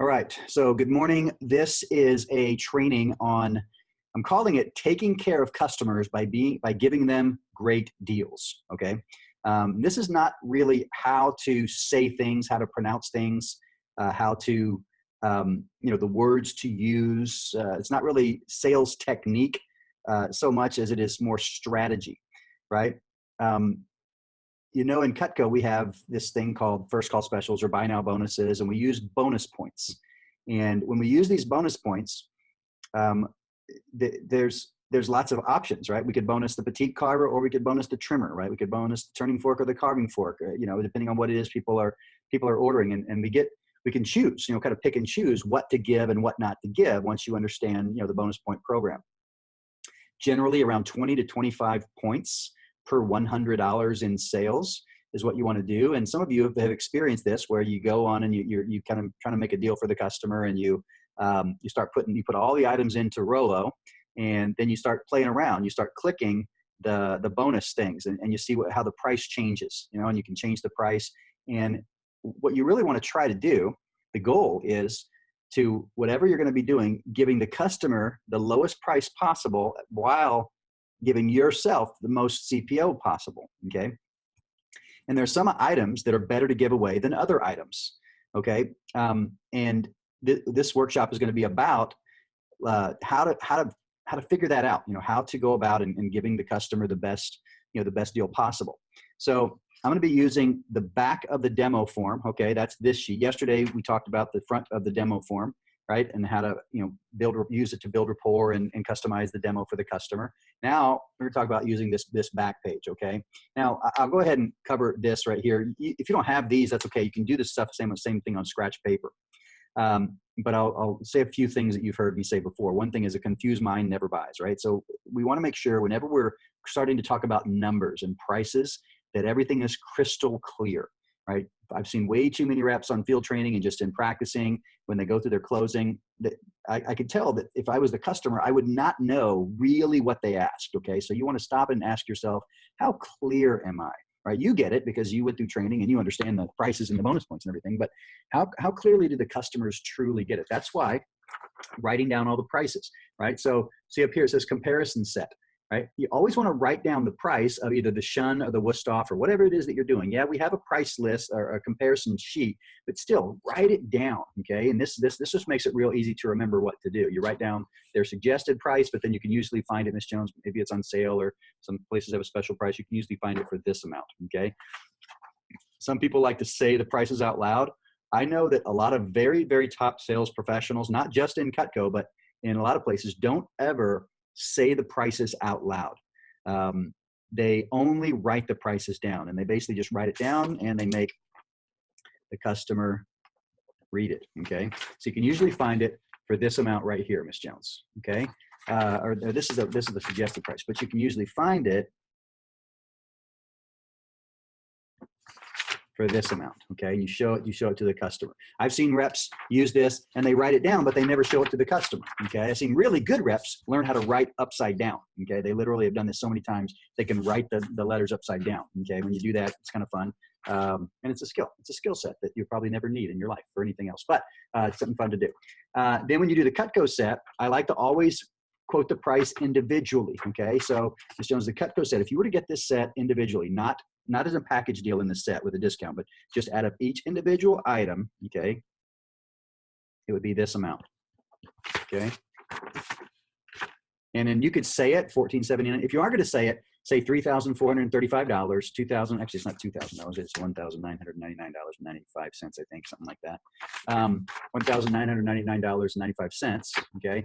All right, so good morning. This is a training on, I'm calling it taking care of customers by giving them great deals, okay? This is not really how to say things, how to pronounce things, how to, the words to use. It's not really sales technique so much as it is more strategy, right? Um, in Cutco, we have this thing called first call specials or buy now bonuses, and we use bonus points. And when we use these bonus points, um, there's lots of options, right? We could bonus the petite carver, or we could bonus the trimmer, right? We could bonus the turning fork or the carving fork, depending on what it is people are ordering, and we can choose, kind of pick and choose what to give and what not to give once you understand, the bonus point program. Generally, around 20 to 25 points per $100 in sales is what you want to do. And some of you have experienced this, where you go on and you kind of trying to make a deal for the customer, and you put all the items into Rollo, and then you start playing around. You start clicking the bonus things, and you see how the price changes, and you can change the price. And what you really want to try to do, the goal is to, whatever you're going to be doing, giving the customer the lowest price possible while giving yourself the most CPO possible, okay? And there's some items that are better to give away than other items, okay? This workshop is going to be about how to figure that out, how to go about and giving the customer the best deal possible. So I'm going to be using the back of the demo form, okay? That's this sheet. Yesterday, we talked about the front of the demo form, right? And how to, use it to build rapport and customize the demo for the customer. Now, we're going to talk about using this back page, okay? Now, I'll go ahead and cover this right here. If you don't have these, that's okay. You can do this stuff, same thing on scratch paper. But I'll say a few things that you've heard me say before. One thing is, a confused mind never buys, right? So we want to make sure whenever we're starting to talk about numbers and prices, that everything is crystal clear, right? I've seen way too many reps on field training and just in practicing, when they go through their closing, that I could tell that if I was the customer, I would not know really what they asked, okay? So you want to stop and ask yourself, how clear am I, right? You get it because you went through training and you understand the prices and the bonus points and everything, but how clearly do the customers truly get it? That's why writing down all the prices, right? So see up here, it says comparison set. Right? You always want to write down the price of either the Shun or the Wusthof or whatever it is that you're doing. Yeah, we have a price list or a comparison sheet, but still write it down, okay? And this just makes it real easy to remember what to do. You write down their suggested price, but then you can usually find it, Miss Jones, maybe it's on sale or some places have a special price. You can usually find it for this amount, okay? Some people like to say the prices out loud. I know that a lot of very, very top sales professionals, not just in Cutco, but in a lot of places, don't ever say the prices out loud. They only write the prices down, and they basically just write it down and they make the customer read it, okay? So you can usually find it for this amount right here, Miss Jones, okay? Or this is the suggested price, but you can usually find it for this amount, okay? You show it to the customer. I've seen reps use this and they write it down, but they never show it to the customer, okay? I've seen really good reps learn how to write upside down, okay? They literally have done this so many times, they can write the letters upside down, okay? When you do that, it's kind of fun. And it's a skill. It's a skill set that you probably never need in your life for anything else, but it's something fun to do. Then when you do the Cutco set, I like to always quote the price individually, okay? So Ms. Jones, the Cutco set, if you were to get this set individually, not as a package deal in the set with a discount, but just add up each individual item, okay, it would be this amount, okay? And then you could say it, $1,479. If you are going to say it, say $3,435, 2,000, actually it's not $2,000, it's $1,999.95, I think, something like that. $1,999.95, okay?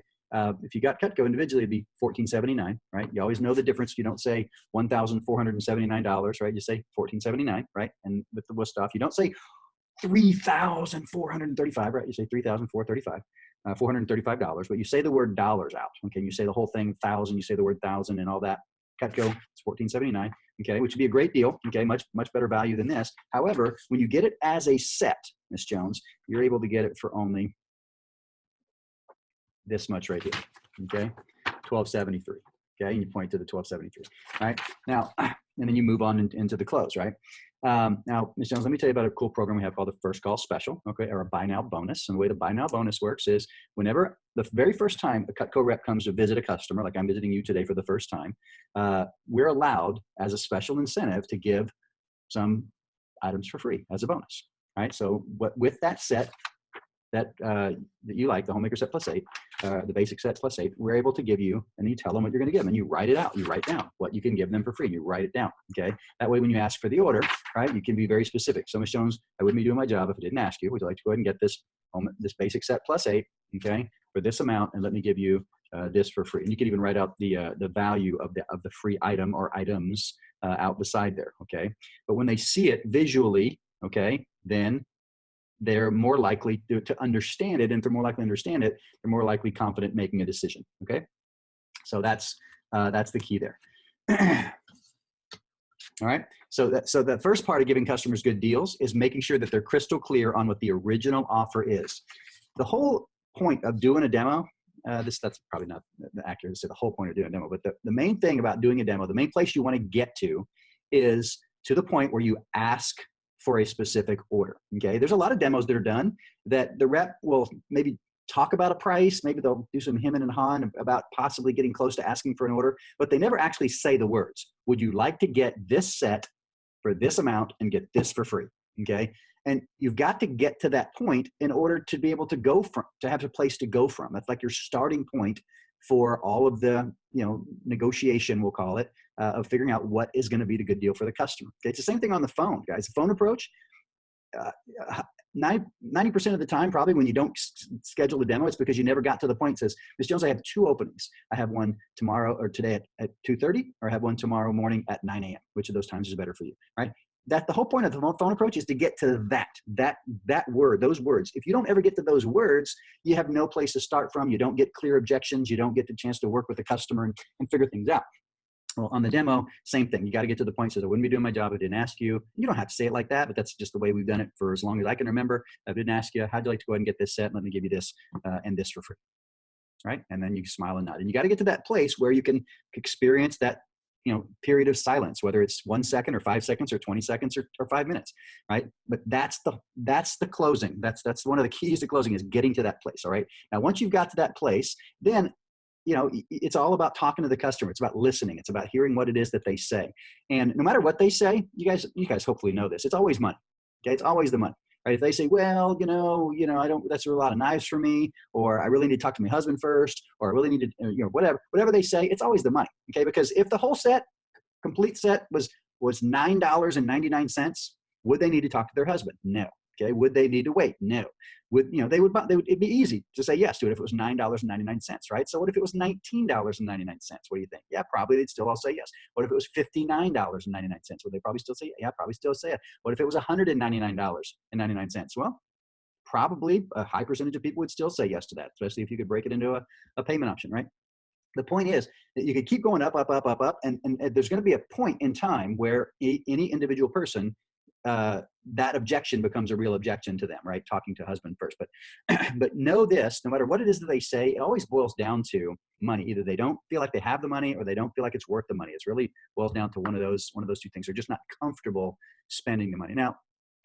If you got Cutco individually, it'd be $1,479, right? You always know the difference. You don't say $1,479, right? You say $1,479, right? And with the Wusthof, you don't say $3,435, right? You say $3,435, $435, but you say the word dollars out, okay? You say the whole thing, thousand, you say the word thousand and all that. Cutco, it's $1,479, okay, which would be a great deal, okay, much better value than this. However, when you get it as a set, Miss Jones, you're able to get it for only this much right here, okay, $1,273. Okay, and you point to the 1273. Right now, and then you move on into the close. Right now, Ms. Jones, let me tell you about a cool program we have called the First Call Special. Okay, or a Buy Now Bonus. And the way the Buy Now Bonus works is whenever the very first time a Cutco rep comes to visit a customer, like I'm visiting you today for the first time, we're allowed as a special incentive to give some items for free as a bonus. Right. So with that set that you like, the Homemaker Set +8, the basic set +8, we're able to give you, and you tell them what you're going to give them, and you write it out. You write down what you can give them for free. You write it down. Okay. That way, when you ask for the order, right, you can be very specific. So, Ms. Jones, I wouldn't be doing my job if I didn't ask you. Would you like to go ahead and get this basic set +8, okay, for this amount, and let me give you this for free. And you can even write out the value of the free item or items out beside there. Okay. But when they see it visually, okay, then they're more likely to understand it. And if they're more likely to understand it, they're more likely confident making a decision. Okay. So that's the key there. All right. So the first part of giving customers good deals is making sure that they're crystal clear on what the original offer is. The whole point of doing a demo, that's probably not accurate to say the whole point of doing a demo, but the main thing about doing a demo, the main place you want to get to is to the point where you ask for a specific order. Okay. There's a lot of demos that are done that the rep will maybe talk about a price. Maybe they'll do some hemming and hawing about possibly getting close to asking for an order, but they never actually say the words. Would you like to get this set for this amount and get this for free? Okay. And you've got to get to that point in order to be able to to have a place to go from. That's like your starting point for all of the, negotiation, we'll call it, of figuring out what is going to be the good deal for the customer. Okay, it's the same thing on the phone, guys. The phone approach, 90% of the time, probably when you don't schedule a demo, it's because you never got to the point that says, Ms. Jones, I have 2 openings. I have one tomorrow or today at 2:30, or I have one tomorrow morning at 9 a.m. Which of those times is better for you, right? That the whole point of the phone approach is to get to those words. If you don't ever get to those words, you have no place to start from. You don't get clear objections. You don't get the chance to work with the customer and figure things out. Well, on the demo, same thing. You got to get to the point that says, I wouldn't be doing my job if I didn't ask you. You don't have to say it like that, but that's just the way we've done it for as long as I can remember. I didn't ask you, how'd you like to go ahead and get this set? Let me give you this and this for free, right? And then you smile and nod. And you got to get to that place where you can experience that period of silence, whether it's 1 second or 5 seconds or 20 seconds or 5 minutes, right? But that's the closing. That's one of the keys to closing, is getting to that place. All right. Now, once you've got to that place, then it's all about talking to the customer. It's about listening. It's about hearing what it is that they say. And no matter what they say, you guys hopefully know this. It's always money. Okay. It's always the money. Right? If they say, well, I don't, that's a lot of knives for me, or I really need to talk to my husband first, or I really need to, whatever they say, it's always the money. Okay. Because if the whole complete set was $9.99, would they need to talk to their husband? No. Okay. Would they need to wait? No. It'd be easy to say yes to it if it was $9.99, right? So what if it was $19.99? What do you think? Yeah, probably they'd still all say yes. What if it was $59.99? Would they probably still say, yeah, probably still say it. What if it was $199.99? Well, probably a high percentage of people would still say yes to that, especially if you could break it into a payment option, right? The point is that you could keep going up, and there's going to be a point in time where any individual person, that objection becomes a real objection to them, right? Talking to husband first. But know this, no matter what it is that they say, it always boils down to money. Either they don't feel like they have the money, or they don't feel like it's worth the money. It's really boils down to one of those 2 things. They're just not comfortable spending the money. Now,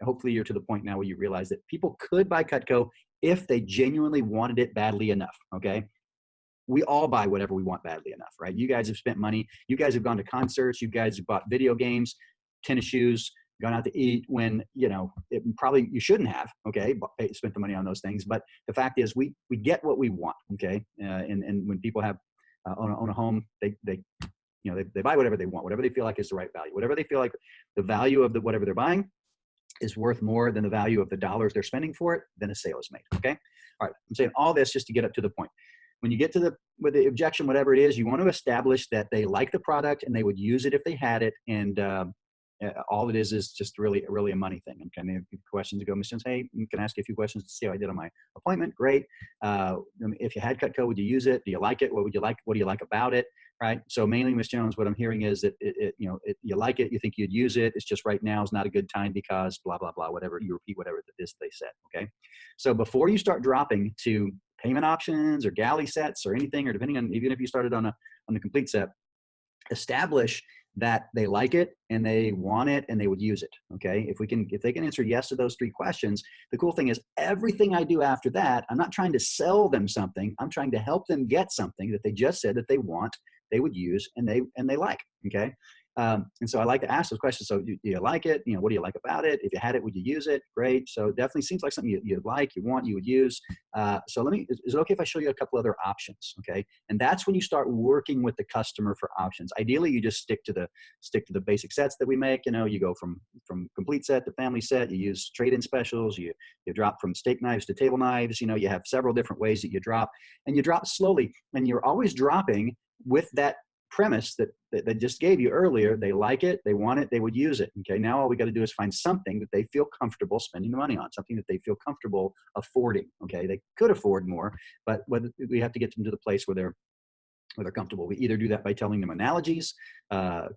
hopefully you're to the point now where you realize that people could buy Cutco if they genuinely wanted it badly enough, okay? We all buy whatever we want badly enough, right? You guys have spent money. You guys have gone to concerts. You guys have bought video games, tennis shoes, gone out to eat when, probably you shouldn't have, okay, spent the money on those things. But the fact is we get what we want, okay? And when people have own a home, they buy whatever they want, whatever they feel like is the right value, whatever they feel like the value of whatever they're buying is worth more than the value of the dollars they're spending for it, then a sale is made, okay? All right, I'm saying all this just to get up to the point. When you get to with the objection, whatever it is, you want to establish that they like the product and they would use it if they had it. And all it is just really a money thing. And kind of questions to go, Ms. Jones, hey, can I ask you a few questions to see how I did on my appointment? Great. If you had Cutco, would you use it? Do you like it? What would you like? What do you like about it? Right. So mainly, Ms. Jones, what I'm hearing is that you like it, you think you'd use it. It's just right now is not a good time because blah blah blah. Whatever you repeat, whatever it is they said. Okay. So before you start dropping to payment options or galley sets or anything, or depending on, even if you started on the complete set, establish that they like it and they want it and they would use it. Okay. If they can answer yes to those 3 questions, the cool thing is everything I do after that, I'm not trying to sell them something. I'm trying to help them get something that they just said that they want, they would use, and they like. Okay. And so I like to ask those questions. So do you like it? What do you like about it? If you had it, would you use it? Great. So it definitely seems like something you like, you want, you would use. So is it okay if I show you a couple other options? Okay. And that's when you start working with the customer for options. Ideally, you just stick to the basic sets that we make. You go from complete set to family set. You use trade-in specials. You drop from steak knives to table knives. You have several different ways that you drop, and you drop slowly, and you're always dropping with that premise that just gave you earlier. They like it, they want it, they would use it. Okay, now all we got to do is find something that they feel comfortable spending the money on, something that they feel comfortable affording. Okay, they could afford more, but we have to get them to the place where they're comfortable. We either do that by telling them analogies,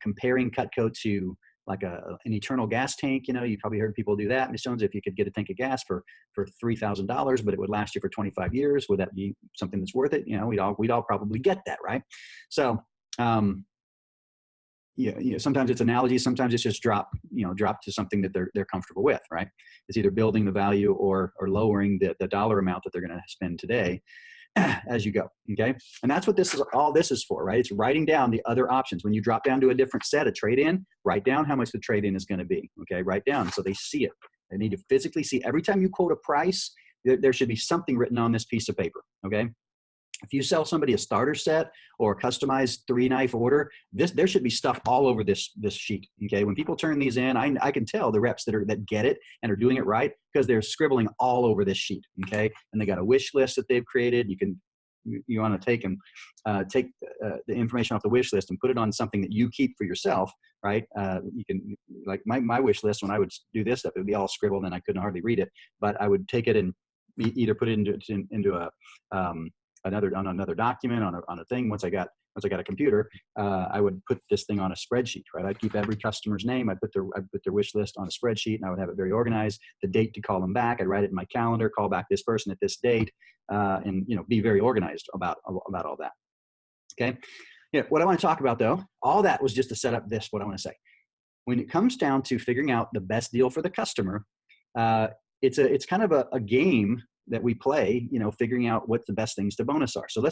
comparing Cutco to like an eternal gas tank. You probably heard people do that. Ms. Jones, if you could get a tank of gas for $3,000, but it would last you for 25 years, would that be something that's worth it? We'd all probably get that, right? So sometimes it's analogy, sometimes it's just drop to something that they're comfortable with, right? It's either building the value or lowering the dollar amount that they're going to spend today as you go. Okay. And that's what all this is for, right? It's writing down the other options. When you drop down to a different set, a trade-in, write down how much the trade-in is going to be. Okay. Write down so they see it. They need to physically see. Every time you quote a price, there should be something written on this piece of paper. Okay. If you sell somebody a starter set or a customized 3-knife order, there should be stuff all over this sheet. Okay, when people turn these in, I can tell the reps that get it and are doing it right because they're scribbling all over this sheet. Okay, and they got a wish list that they've created. You want to take the information off the wish list and put it on something that you keep for yourself, right? You can, like my wish list, when I would do this stuff, it would be all scribbled and I couldn't hardly read it, but I would take it and either put it into another document on a thing. Once I got a computer, I would put this thing on a spreadsheet, right? I'd keep every customer's name. I'd put their wish list on a spreadsheet, and I would have it very organized. The date to call them back, I'd write it in my calendar, call back this person at this date, and be very organized about all that. Okay. Yeah. What I want to talk about though, all that was just to set up what I want to say. When it comes down to figuring out the best deal for the customer, it's kind of a game that we play, figuring out what the best things to bonus are. So I'm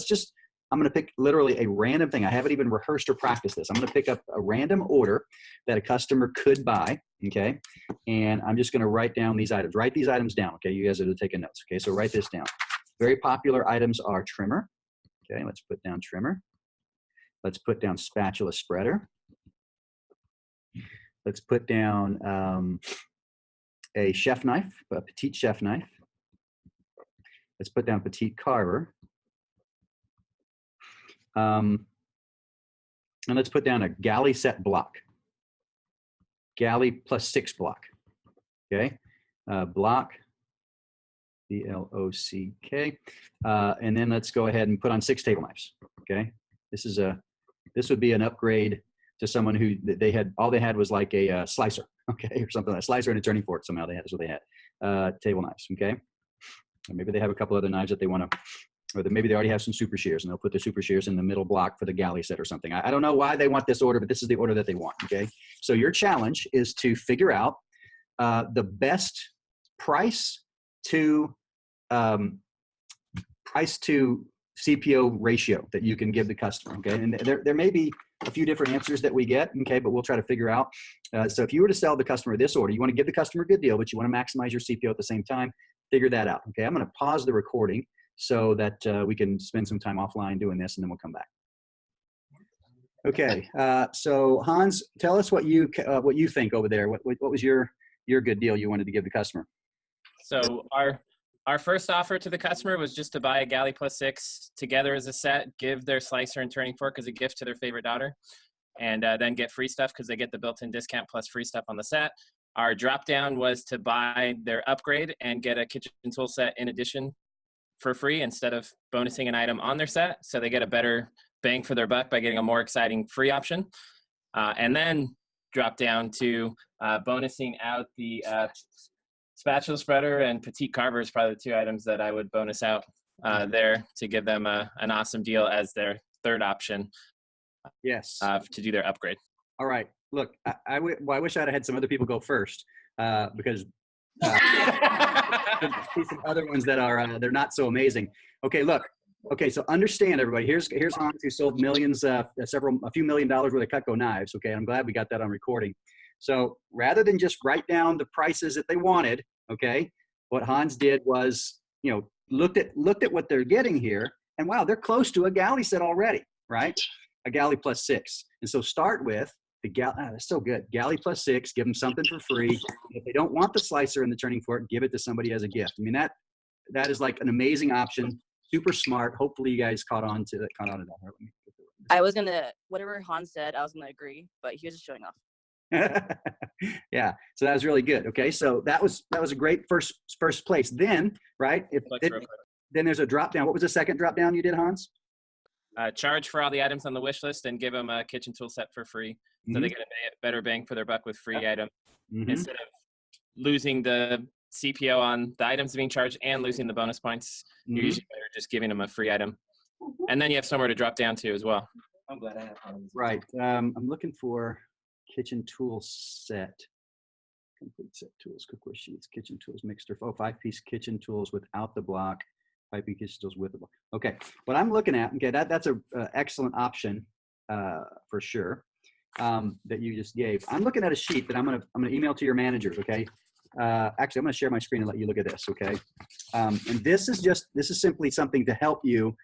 going to pick literally a random thing. I haven't even rehearsed or practiced this. I'm going to pick up a random order that a customer could buy. Okay. And I'm just going to write down these items. Write these items down. Okay. You guys are taking notes. Okay. So write this down. Very popular items are trimmer. Okay. Let's put down trimmer. Let's put down spatula spreader. Let's put down a chef knife, a petite chef knife. Let's put down petite carver. And let's put down a galley set block. Galley +6 block. Okay. Block, B-L-O-C-K. And then let's go ahead and put on 6 table knives. Okay. This would be an upgrade to someone who all they had was like a slicer. Okay. Or something like a slicer and a turning fork. Somehow that's what they had. Table knives. Okay. Or maybe they have a couple other knives that they want to, or maybe they already have some super shears and they'll put the super shears in the middle block for the galley set or something. I don't know why they want this order, but this is the order that they want. Okay. So your challenge is to figure out the best price to CPO ratio that you can give the customer. Okay. And there may be a few different answers that we get. Okay. But we'll try to figure out. So if you were to sell the customer this order, you want to give the customer a good deal, but you want to maximize your CPO at the same time. Figure that out. Okay. I'm going to pause the recording so that we can spend some time offline doing this, and then we'll come back. Okay. So Hans, tell us what you think over there. What was your good deal you wanted to give the customer? So our first offer to the customer was just to buy a galley +6 together as a set, give their slicer and turning fork as a gift to their favorite daughter, and then get free stuff because they get the built-in discount plus free stuff on the set. Our drop down was to buy their upgrade and get a kitchen tool set in addition for free instead of bonusing an item on their set. So they get a better bang for their buck by getting a more exciting free option. And then drop down to bonusing out the spatula spreader and petite carver is probably the 2 items that I would bonus out there to give them an awesome deal as their third option. Yes. to do their upgrade. All right. Look, I wish I'd had some other people go first because see some other ones that are they're not so amazing. Okay, look. Okay, so understand everybody. Here's Hans who sold millions, a few $1,000,000 worth of Cutco knives. Okay, I'm glad we got that on recording. So rather than just write down the prices that they wanted, okay, what Hans did was, looked at what they're getting here, and wow, they're close to a galley set already, right? A galley plus 6, and so start with the galley. That's so good. Galley plus 6. Give them something for free. If they don't want the slicer and the turning fork, give it to somebody as a gift. I mean that is like an amazing option. Super smart. Hopefully you guys caught on to that. I was gonna, whatever Hans said, I was gonna agree, but he was just showing off. Yeah, so that was really good. Okay, so that was a great first place. Then, right? Then there's a drop down. What was the second drop down you did, Hans? Charge for all the items on the wish list and give them a kitchen tool set for free, so they get a better bang for their buck with free item instead of losing the CPO on the items being charged and losing the bonus points. You're usually better just giving them a free item, and then you have somewhere to drop down to as well. I'm glad I have Hans. Right. I'm looking for kitchen tool set. Complete set tools, cookware sheets, kitchen tools, mixer. 5-piece kitchen tools without the block. 5-piece kitchen tools with the block. Okay. What I'm looking at. Okay, that's a excellent option for sure. That you just gave. I'm looking at a sheet that I'm gonna email to your managers. Okay. Actually, I'm going to share my screen and let you look at this, okay? And this is simply something to help you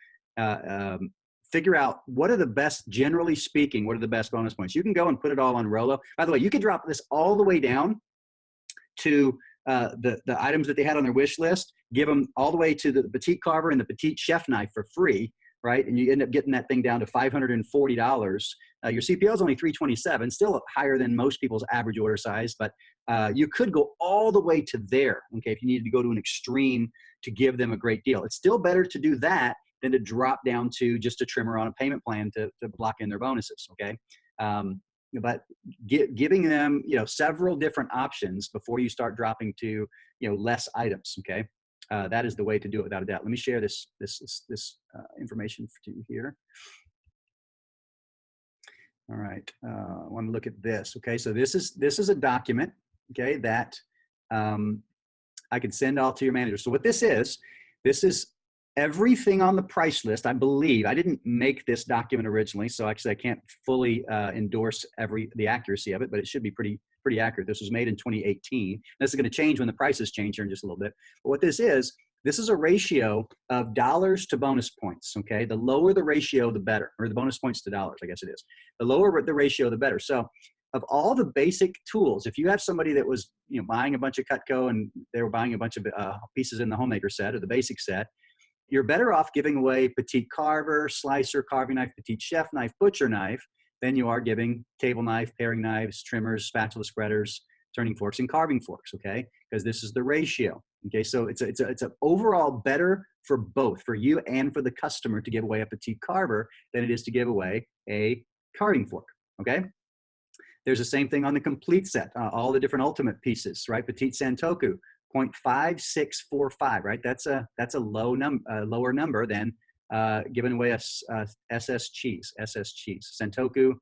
figure out what are the best, generally speaking, what are the best bonus points. You can go and put it all on Rollo. By the way, you can drop this all the way down to the items that they had on their wish list, give them all the way to the Petite Carver and the Petite Chef knife for free, right? And you end up getting that thing down to $540. Your CPO is only $327, still higher than most people's average order size, but you could go all the way to there, okay, if you needed to go to an extreme to give them a great deal. It's still better to do that than to drop down to just a trimmer on a payment plan to block in their bonuses, okay? But giving them, several different options before you start dropping to, less items, okay? That is the way to do it without a doubt. Let me share this information to you here. All right, I want to look at this. Okay, so this is a document, okay, that I can send all to your manager. So what this is everything on the price list. I believe I didn't make this document originally, so actually I can't fully endorse the accuracy of it, but it should be pretty accurate. This was made in 2018. This is going to change when the prices change here in just a little bit. But what this is a ratio of dollars to bonus points, okay? The lower the ratio, the better, or the bonus points to dollars, I guess it is. The lower the ratio, the better. So of all the basic tools, if you have somebody that was buying a bunch of Cutco and they were buying a bunch of pieces in the Homemaker set or the basic set, you're better off giving away Petite Carver, slicer, carving knife, Petite Chef knife, butcher knife, than you are giving table knife, paring knives, trimmers, spatula spreaders, turning forks, and carving forks, okay? Because this is the ratio, okay? So it's a overall better for both, for you and for the customer to give away a Petite Carver than it is to give away a carving fork, okay? There's the same thing on the complete set, all the different ultimate pieces, right? Petite Santoku, 0.5645, right? That's a lower number than giving away a SS cheese. Santoku,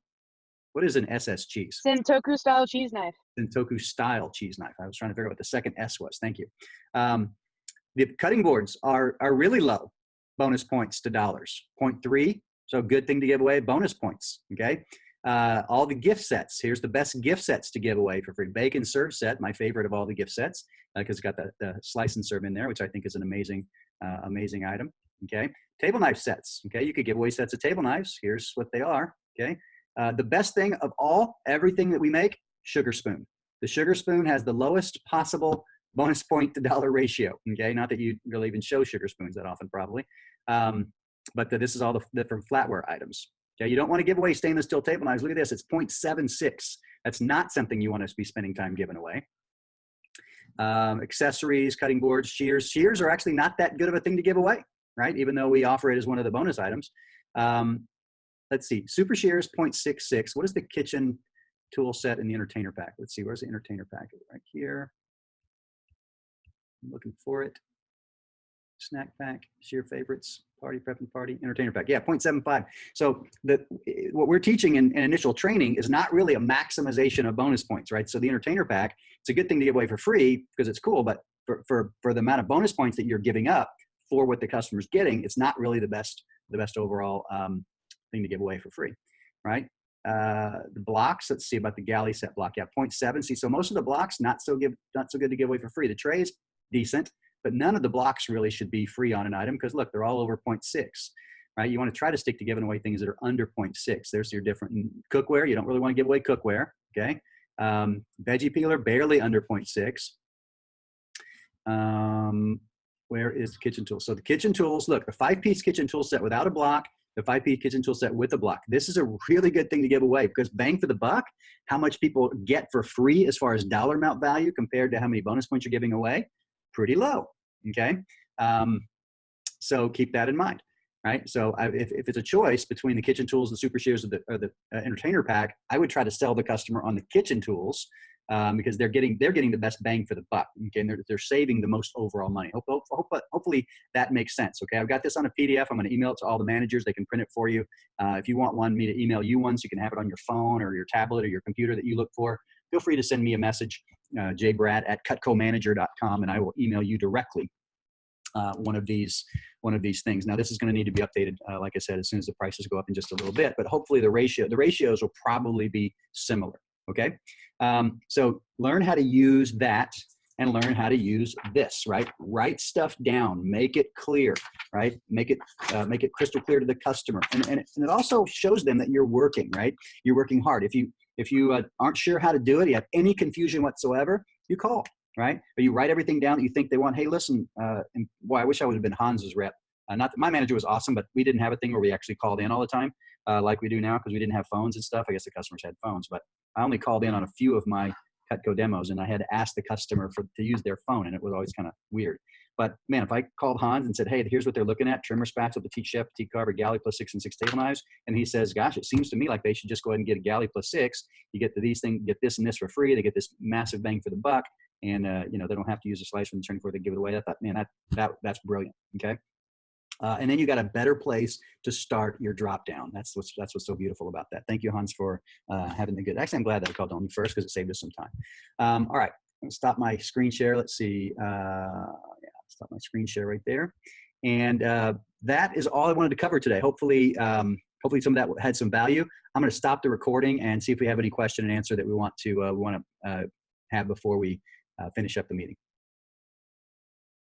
what is an SS cheese? Sentoku style cheese knife. Sentoku style cheese knife. I was trying to figure out what the second S was. Thank you. The cutting boards are really low bonus points to dollars. 0.3, so good thing to give away, bonus points, okay? All the gift sets. Here's the best gift sets to give away for free. Bake and serve set, my favorite of all the gift sets, because it's got the slice and serve in there, which I think is an amazing item. Okay, table knife sets. Okay, you could give away sets of table knives. Here's what they are. Okay, the best thing of everything that we make, sugar spoon. The sugar spoon has the lowest possible bonus point to dollar ratio. Okay, not that you really even show sugar spoons that often, probably, but this is all the different flatware items. Okay, you don't want to give away stainless steel table knives. Look at this, it's 0.76. That's not something you want to be spending time giving away. Accessories, cutting boards, shears. Shears are actually not that good of a thing to give away, right? Even though we offer it as one of the bonus items. Let's see, super shears, 0.66. What is the kitchen tool set in the entertainer pack? Let's see, where's the entertainer pack? Right here. I'm looking for it. snack pack, sheer favorites, party prep and party, entertainer pack. Yeah, 0.75. So what we're teaching in initial training is not really a maximization of bonus points, right? So the entertainer pack, it's a good thing to give away for free because it's cool, but for the amount of bonus points that you're giving up for what the customer's getting, it's not really the best overall thing to give away for free, right? The blocks, let's see about the galley set block. Yeah, 0.7. See, so most of the blocks, not so good to give away for free. The trays, decent, but none of the blocks really should be free on an item because look, they're all over 0.6, right? You want to try to stick to giving away things that are under 0.6. There's your different cookware. You don't really want to give away cookware, okay? Veggie peeler, barely under 0.6. Where is the kitchen tool? So the kitchen tools, look, the 5-piece kitchen tool set without a block, the 5-piece kitchen tool set with a block. This is a really good thing to give away because bang for the buck, how much people get for free as far as dollar amount value compared to how many bonus points you're giving away, pretty low, okay? So keep that in mind, right? So if it's a choice between the kitchen tools, the super shears, or the entertainer pack, I would try to sell the customer on the kitchen tools because they're getting the best bang for the buck, okay? And they're saving the most overall money. Hopefully that makes sense, okay? I've got this on a PDF. I'm going to email it to all the managers. They can print it for you. If you want me to email you one so you can have it on your phone or your tablet or your computer that you look for, feel free to send me a message, jbrad@cutcomanager.com, and I will email you directly one of these things. Now this is going to need to be updated, like I said, as soon as the prices go up in just a little bit, but hopefully the ratios will probably be similar, okay? So learn how to use that and learn how to use this, right? Write stuff down, make it clear, right? Make it crystal clear to the customer. And it also shows them that you're working, right? You're working hard. If you aren't sure how to do it, you have any confusion whatsoever, you call, right? Or you write everything down that you think they want. Hey, listen, and boy, I wish I would have been Hans's rep. Not that my manager was awesome, but we didn't have a thing where we actually called in all the time like we do now because we didn't have phones and stuff. I guess the customers had phones, but I only called in on a few of my Cutco demos, and I had to ask the customer to use their phone, and it was always kind of weird. But man, if I called Hans and said, hey, here's what they're looking at, trimmer spats with the Petite Chef, Petite Carver, Galley plus 6 and 6 table knives, and he says, gosh, it seems to me like they should just go ahead and get a Galley plus 6. You get these things, get this and this for free. They get this massive bang for the buck, and they don't have to use a slicer and turn before they give it away. I thought, man, that's brilliant. Okay. And then you got a better place to start your drop down. That's what's so beautiful about that. Thank you, Hans, for having the good. Actually, I'm glad that I called on you first because it saved us some time. All right, I'm gonna stop my screen share. Let's see. Stop my screen share right there. And that is all I wanted to cover today. Hopefully some of that had some value. I'm going to stop the recording and see if we have any question and answer that we want to have before we finish up the meeting.